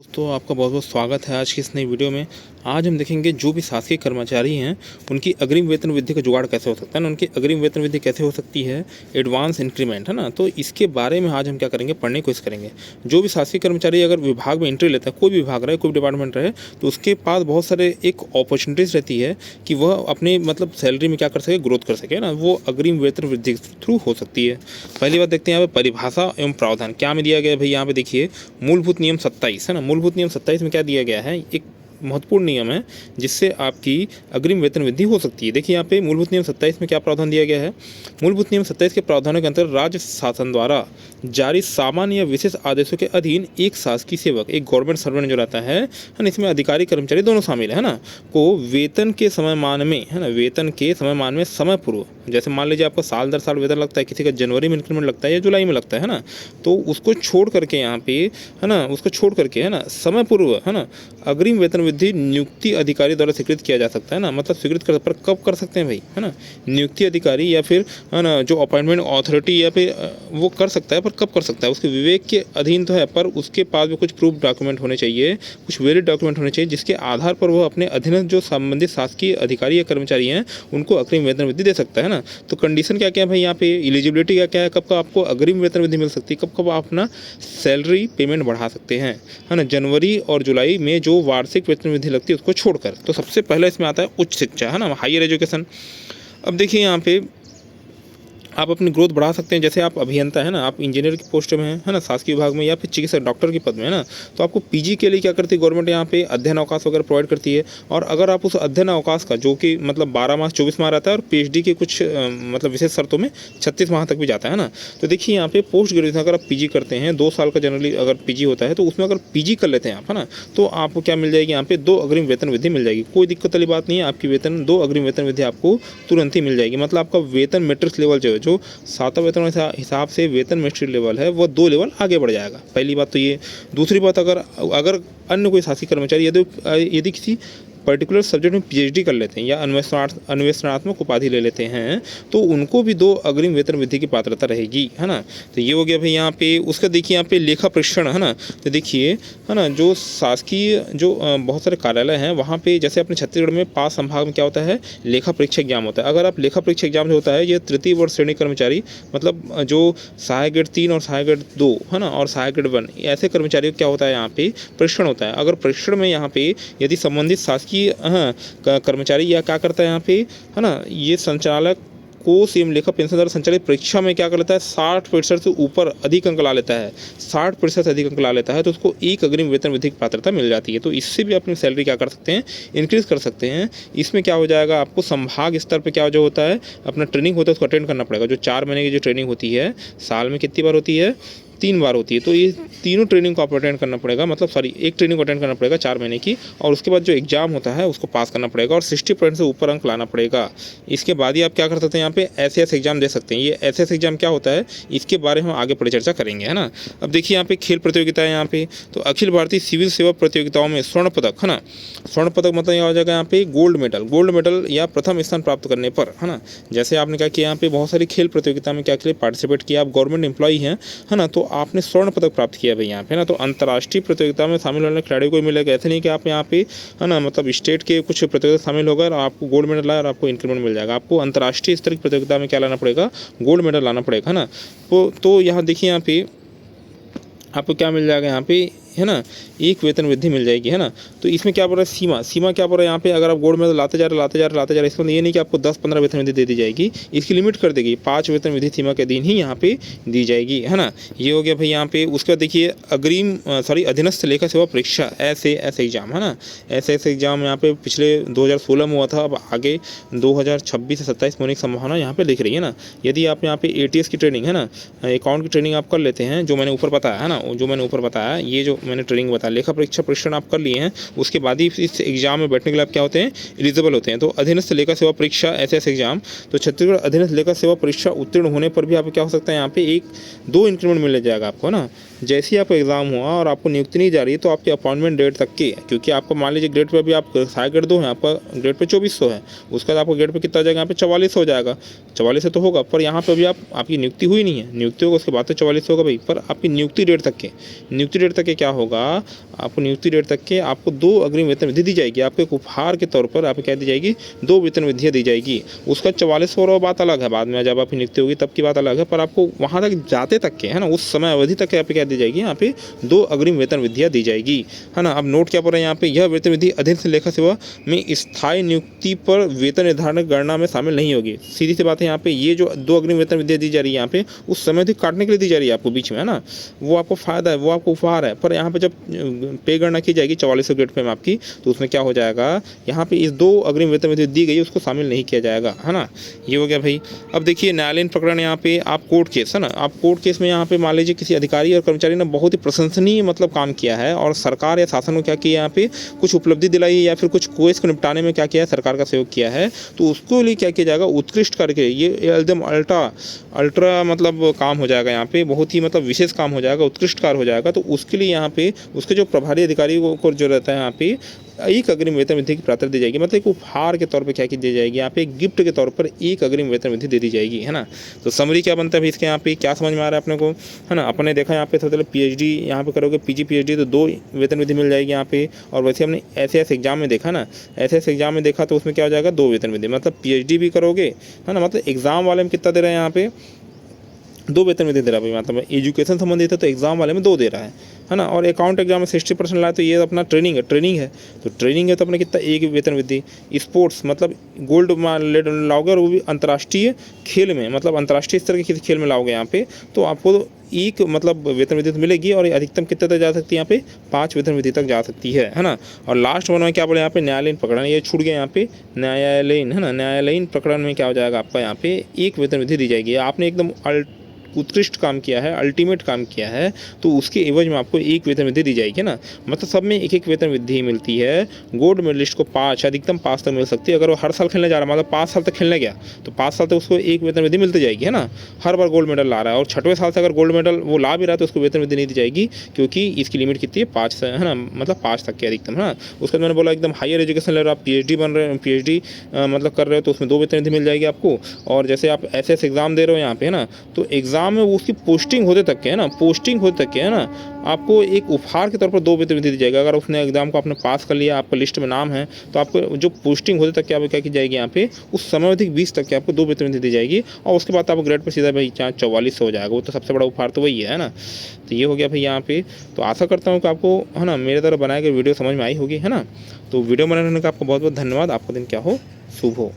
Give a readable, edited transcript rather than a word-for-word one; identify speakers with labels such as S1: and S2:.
S1: दोस्तों आपका बहुत बहुत स्वागत है आज की इस नई वीडियो में। आज हम देखेंगे जो भी शासकीय कर्मचारी हैं उनकी अग्रिम वेतन वृद्धि का जुगाड़ कैसे हो सकता है ना, उनकी अग्रिम वेतन वृद्धि कैसे हो सकती है, एडवांस इंक्रीमेंट है ना। तो इसके बारे में आज हम क्या करेंगे, पढ़ने की कोशिश करेंगे। जो भी शासकीय कर्मचारी अगर विभाग में एंट्री लेता है, कोई भी विभाग रहे, कोई भी डिपार्टमेंट रहे, तो उसके पास बहुत सारे एक अपॉर्चुनिटीज़ रहती है कि वह अपने मतलब सैलरी में क्या कर सके, ग्रोथ कर सके ना। वो अग्रिम वेतन वृद्धि के थ्रू हो सकती है। पहली बात देखते हैं यहाँ पे परिभाषा एवं प्रावधान क्या में दिया गया है भाई। यहाँ पे देखिए मूलभूत नियम 27 है ना। मूलभूत नियम 27 में क्या दिया गया है, एक महत्वपूर्ण नियम है जिससे आपकी अग्रिम वेतन वृद्धि हो सकती है। देखिए यहाँ पे मूलभूत नियम 27 में क्या प्रावधान दिया गया है। मूलभूत नियम 27 के प्रावधानों के अंतर्गत राज्य शासन द्वारा जारी सामान्य या विशेष आदेशों के अधीन एक शासकीय सेवक, एक गवर्नमेंट सर्वेंट जो रहता है ना, इसमें अधिकारी कर्मचारी दोनों शामिल है ना, को वेतन के समय मान में है ना, वेतन के समय मान में समय पूर्व, जैसे मान लीजिए आपका साल दर साल वेतन लगता है, किसी का जनवरी में इंक्रीमेंट लगता है या जुलाई में लगता है ना, तो उसको छोड़ करके यहाँ पे है ना, उसको छोड़ करके है ना, समय पूर्व है ना अग्रिम वेतन वृद्धि नियुक्ति अधिकारी द्वारा स्वीकृत किया जा सकता है ना। मतलब स्वीकृत कर, पर कब कर सकते हैं भाई, है ना, नियुक्ति अधिकारी या फिर है ना जो अपॉइंटमेंट अथॉरिटी या फिर वो कर सकता है, पर कब कर सकता है उसके विवेक के अधीन तो है, पर उसके पास भी कुछ प्रूफ डॉक्यूमेंट होने चाहिए, कुछ वैलिड डॉक्यूमेंट होने चाहिए जिसके आधार पर वह अपने अधीनस्थ जो संबंधित शासकीय अधिकारी या कर्मचारी हैं उनको अग्रिम वेतन वृद्धि दे सकता है ना। तो कंडीशन क्या क्या है भाई, यहाँ पे एलिजिबिलिटी क्या क्या है, कब कब आपको अग्रिम वेतन वृद्धि मिल सकती है, कब कब आप अपना सैलरी पेमेंट बढ़ा सकते हैं, है ना, जनवरी और जुलाई में जो वार्षिक वेतन वृद्धि लगती है उसको छोड़कर। तो सबसे पहले इसमें आता है उच्च शिक्षा, है ना, हायर एजुकेशन। अब देखिए यहाँ पे आप अपनी ग्रोथ बढ़ा सकते हैं। जैसे आप अभियंता है ना, आप इंजीनियर की पोस्ट में है ना, शासकीय विभाग में, या फिर चिकित्सक डॉक्टर के पद में है ना, तो आपको पीजी के लिए क्या करती है गवर्नमेंट, यहाँ पे अध्ययन अवकाश वगैरह प्रोवाइड करती है। और अगर आप उस अध्ययन अवकाश का जो कि मतलब 12 माह 24 माह रहता है, और पीएचडी के कुछ मतलब विशेष शर्तों में 36 माह तक भी जाता है ना। तो देखिए यहाँ पे पोस्ट ग्रेजुएशन अगर आप पीजी करते हैं, 2 साल का जनरली अगर पीजी होता है, तो उसमें अगर पीजी कर लेते हैं आप, है ना, तो आपको क्या मिल जाएगी, यहाँ पे 2 अग्रिम वेतन वृद्धि मिल जाएगी। कोई दिक्कत वाली बात नहीं है, आपकी वेतन 2 अग्रिम वेतन वृद्धि आपको तुरंत ही मिल जाएगी। मतलब आपका वेतन मैट्रिक्स लेवल जो है, जो 7 वेतन हिसाब से वेतन मैट्रिक लेवल है, वो 2 लेवल आगे बढ़ जाएगा। पहली बात तो ये। दूसरी बात, अगर अन्य कोई शासकीय कर्मचारी यदि किसी पर्टिकुलर सब्जेक्ट में पीएचडी कर लेते हैं या अन्वेषणात्मक उपाधि ले लेते हैं, तो उनको भी 2 अग्रिम वेतन वृद्धि की पात्रता रहेगी, है ना। तो ये हो गया भाई यहाँ पे। उसका देखिए यहाँ पे लेखा परीक्षण, है ना, तो देखिए है ना, जो शासकीय जो बहुत सारे कार्यालय हैं वहाँ पे, जैसे अपने छत्तीसगढ़ में 5 संभाग में क्या होता है, लेखा परीक्षा एग्जाम होता है। अगर आप लेखा परीक्षा एग्जाम जो होता है, ये तृतीय वर्ष श्रेणी कर्मचारी, मतलब जो सहायक ग्रेड 3 और सहायक ग्रेड 2 है ना, और सहायक ग्रेड 1, ऐसे कर्मचारियों को क्या होता है, यहाँ पे परीक्षण होता है। अगर परीक्षण में यहाँ पे यदि संबंधित शासकीय कर्मचारी या क्या करता है यहाँ पे, है ना, ये संचालक कोष एवं लेखा पेंशन द्वारा संचालित परीक्षा में क्या कर लेता है, 60% से ऊपर अधिक अंक ला लेता है, 60% से अधिक अंक ला लेता है, तो उसको 1 अग्रिम वेतन वृद्धि की पात्रता मिल जाती है। तो इससे भी अपनी सैलरी क्या कर सकते हैं, इंक्रीज कर सकते हैं। इसमें क्या हो जाएगा, आपको संभाग स्तर पर क्या जो होता है, अपना ट्रेनिंग होता है, उसको अटेंड करना पड़ेगा। जो 4 महीने की जो ट्रेनिंग होती है, साल में कितनी बार होती है, 3 बार होती है। तो ये तीनों ट्रेनिंग को आप अटेंड करना पड़ेगा, मतलब सॉरी, एक ट्रेनिंग को अटेंड करना पड़ेगा 4 महीने की, और उसके बाद जो एग्जाम होता है उसको पास करना पड़ेगा और 60% से ऊपर अंक लाना पड़ेगा। इसके बाद ही आप क्या कर सकते हैं, यहाँ पे एसएस एग्जाम दे सकते हैं। ये एसएस एग्जाम क्या होता है, इसके बारे में हम आगे परिचर्चा करेंगे, है ना। अब देखिए यहाँ पे खेल प्रतियोगिता है। यहाँ पे तो अखिल भारतीय सिविल सेवा प्रतियोगिताओं में स्वर्ण पदक, है ना, स्वर्ण पदक मतलब यह हो जाएगा यहाँ पे गोल्ड मेडल या प्रथम स्थान प्राप्त करने पर, है ना। जैसे आपने कहा कि यहाँ पे बहुत सारी खेल प्रतियोगिता में क्या पार्टिसिपेट किया, आप गवर्नमेंट एम्प्लॉई हैं, है ना, तो आपने स्वर्ण पदक प्राप्त किया भाई यहाँ पे ना। तो अंतर्राष्ट्रीय प्रतियोगिता में शामिल होने खिलाड़ियों को मिलेगा। ऐसे नहीं कि आप यहाँ पे, है ना, मतलब स्टेट के कुछ प्रतियोगिता शामिल होगा और आपको गोल्ड मेडल लाए और आपको इंक्रीमेंट मिल जाएगा। आपको अंतर्राष्ट्रीय स्तर की प्रतियोगिता में क्या लाना पड़ेगा, गोल्ड मेडल लाना पड़ेगा, है ना। तो यहाँ देखिए यहाँ पे आपको क्या मिल जाएगा, यहाँ पे है ना, 1 वेतन वृद्धि मिल जाएगी, है ना। तो इसमें क्या बोल रहा है, सीमा क्या बोल रहा है यहाँ पे, अगर आप गोल्ड मेडल लाते जा रहे, इसमें ये नहीं कि आपको 10-15 वेतन वृद्धि दे दी जाएगी, इसकी लिमिट कर देगी, 5 वेतन वृद्धि सीमा के दिन ही यहाँ पे दी जाएगी, है ना। ये हो गया भाई यहाँ पे। उसके बाद देखिए अधीनस्थ लेखा सेवा परीक्षा एसएएस एग्जाम, है ना। एसएएस एग्जाम यहाँ पे पिछले 2016 में हुआ था, अब आगे 2026 से 27 होने की संभावना यहाँ पे दिख रही है ना। यदि आप यहाँ पे एटीएस की ट्रेनिंग, है ना, अकाउंट की ट्रेनिंग आप कर लेते हैं, जो मैंने ऊपर बताया, है ना, जो मैंने ऊपर बताया, ये जो मैंने ट्रेनिंग बताया, लेखा परीक्षा प्रशिक्षण आप कर लिए हैं, उसके बाद ही इस एग्जाम में बैठने के लिए आप क्या होते हैं, एलिजिबल होते हैं। तो अधीनस्थ लेखा सेवा परीक्षा एसएस एग्जाम, तो छत्तीसगढ़ अधीनस्थ लेखा सेवा परीक्षा उत्तीर्ण होने पर भी आपको क्या हो सकता है, यहाँ पे 1-2 इंक्रीमेंट मिल जाएगा आपको ना। जैसे ही आपका एग्जाम हुआ और आपको नियुक्ति नहीं जा रही है, तो आपके अपॉइंटमेंट डेट तक के, क्योंकि आपको मान लीजिए ग्रेड पे अभी आप सहायक ग्रेड 2 है, आपका ग्रेड पे 2400 है, उसके बाद आपको ग्रेड पे कितना हो जाएगा, यहाँ पे 4400 हो जाएगा। 4400 तो होगा, पर यहाँ पे अभी आपकी नियुक्ति हुई नहीं है, नियुक्ति होगा उसके बाद तो 4400 होगा भाई। पर आपकी नियुक्ति डेट तक के क्या होगा, आपको नियुक्ति डेट तक के आपको 2 अग्रिम वेतन वृद्धि दी जाएगी। आपको एक उपहार के तौर पर आपको क्या दी जाएगी, 2 वेतन वृद्धियाँ दी जाएगी। उसका 4400 बात अलग है, बाद में जब आपकी नियुक्ति होगी तब की बात अलग है, पर आपको वहाँ तक जाते तक के, है ना, उस समय अवधि तक यहाँ पे क्या दी जाएगी, यहाँ पे 2 अग्रिम वेतन वृद्धियाँ दी जाएगी, है ना। अब नोट क्या पड़ रहा है यहाँ पे, यह वेतन वृद्धि अधीन से लेखा सेवा में स्थायी नियुक्ति पर वेतन निर्धारण गणना में शामिल नहीं होगी। सीधी सी बात है, यहाँ पे ये जो 2 अग्रिम वेतन वृद्धियाँ दी जा रही है यहाँ पे उस समय भी काटने के लिए दी जा रही है आपको बीच में, है ना, वो आपको फायदा है, वो आपको उपहार है। पर यहाँ पे जब पे गणना की जाएगी 4400 ग्रेड पे आपकी, तो उसमें क्या हो जाएगा, यहाँ पे इस 2 अग्रिम वेतन वृद्धि दी गई उसको शामिल नहीं किया जाएगा, है ना। ये हो गया भाई। अब देखिए न्यायालयीन प्रकरण, यहाँ पे आप कोर्ट केस, है ना, आप कोर्ट केस में यहाँ पे मान लीजिए किसी अधिकारी और कर्मचारी ने बहुत ही प्रशंसनीय मतलब काम किया है और सरकार या शासन को क्या किया, यहाँ पे कुछ उपलब्धि दिलाई या फिर कुछ केस को निपटाने में क्या किया है, सरकार का सहयोग किया है, तो उसको लिए क्या किया जाएगा, उत्कृष्ट करके ये एकदम अल्ट्रा मतलब काम हो जाएगा, यहाँ पे बहुत ही मतलब विशेष काम हो जाएगा, उत्कृष्ट कार्य हो जाएगा। तो उसके लिए यहाँ पे उसके जो प्रभारी अधिकारी को जो रहता है यहाँ पे 1 अग्रिम वेतन वृद्धि की प्राप्ति दी जाएगी, मतलब एक उपहार के तौर पे क्या की दी जाएगी, यहाँ पे एक गिफ्ट के तौर पर 1 अग्रिम वेतन वृद्धि दे दी जाएगी, है ना। तो समरी क्या बनता है भाई इसके, यहाँ पे क्या समझ में आ रहा है अपने को, है ना। अपने देखा यहाँ पे सबसे पहले पीएचडी यहाँ पे करोगे, पीजी पीएचडी तो 2 वेतन वृद्धि मिल जाएगी यहाँ पे। और वैसे हमने एसएस एग्जाम में देखा ना, एसएस एग्जाम में देखा तो उसमें क्या हो जाएगा, 2 वेतन वृद्धि, मतलब पीएचडी भी करोगे, है ना, मतलब एग्जाम वाले में कितना दे रहे हैं यहाँ पे, 2 वेतन वृद्धि दे रहा है भाई, मतलब एजुकेशन संबंधित है तो एग्जाम वाले में 2 दे रहा है ना। और अकाउंट एग्जाम में 60% लाए तो ये अपना ट्रेनिंग है तो ट्रेनिंग है तो अपने कितना 1 वेतन वृद्धि। स्पोर्ट्स मतलब गोल्ड लाओगे और वो भी अंतर्राष्ट्रीय खेल में, मतलब अंतर्राष्ट्रीय स्तर के किसी खेल में लाओगे यहाँ पे, तो आपको 1 मतलब वेतन वृद्धि मिलेगी और अधिकतम कितने तक जा सकती है, यहाँ पे 5 वेतन वृद्धि तक जा सकती है ना। और लास्ट वन में क्या बोले यहाँ पे, न्यायालयीन प्रकरण, ये छूट गया यहाँ पे, न्यायालयीन, है ना, न्यायालयीन प्रकरण में क्या हो जाएगा आपका, यहाँ पे 1 वेतन वृद्धि दी जाएगी। आपने एकदम उत्कृष्ट काम किया है, अल्टीमेट काम किया है, तो उसके एवज में आपको 1 वेतन वृद्धि दी जाएगी ना, मतलब सब में 1 वेतन वृद्धि मिलती है। गोल्ड मेडलिस्ट को 5 अधिकतम 5 तक मिल सकती है। अगर वो हर साल खेलने जा रहा है, मतलब 5 साल तक खेलने गया तो 5 साल तक उसको 1 वेतन वृद्धि मिलती जाएगी, है ना, हर बार गोल्ड मेडल ला रहा है। और 6वें साल से अगर गोल्ड मेडल वो ला भी रहा है तो उसको वेतन वृद्धि नहीं दी जाएगी, क्योंकि इसकी लिमिट कितनी है, 5 है ना, मतलब 5 तक की अधिकतम, है ना। उसके बाद मैंने बोला एकदम हायर एजुकेशन ले रहे हो आप, पीएचडी बन रहे हो, पीएचडी मतलब कर रहे हो तो उसमें 2 वेतन वृद्धि मिल जाएगी आपको। और जैसे आप एसएस एग्जाम दे रहे हो यहाँ पे, है ना, तो एग्जाम में उसकी पोस्टिंग होते तक के, है ना, पोस्टिंग होते तक के, है ना, आपको एक उपहार के तौर पर 2 वेतन वृद्धि दी जाएगी। अगर उसने एग्जाम को आपने पास कर लिया, आपका लिस्ट में नाम है, तो आपको जो पोस्टिंग होते तक के आपको क्या की जाएगी, यहाँ पे उस समय अवधि 20 तक के आपको 2 वेतन वृद्धि दी जाएगी। और उसके बाद आपको ग्रेड पर सीधा भाई 4400 हो जाएगा, वो तो सबसे बड़ा उपहार तो वही है ना। तो ये हो गया भाई यहाँ पे। तो आशा करता हूँ कि आपको, है ना, मेरे तरह बनाए गए वीडियो समझ में आई होगी, है ना। तो वीडियो बनाने का आपको बहुत बहुत धन्यवाद। आपका दिन क्या हो, शुभ हो।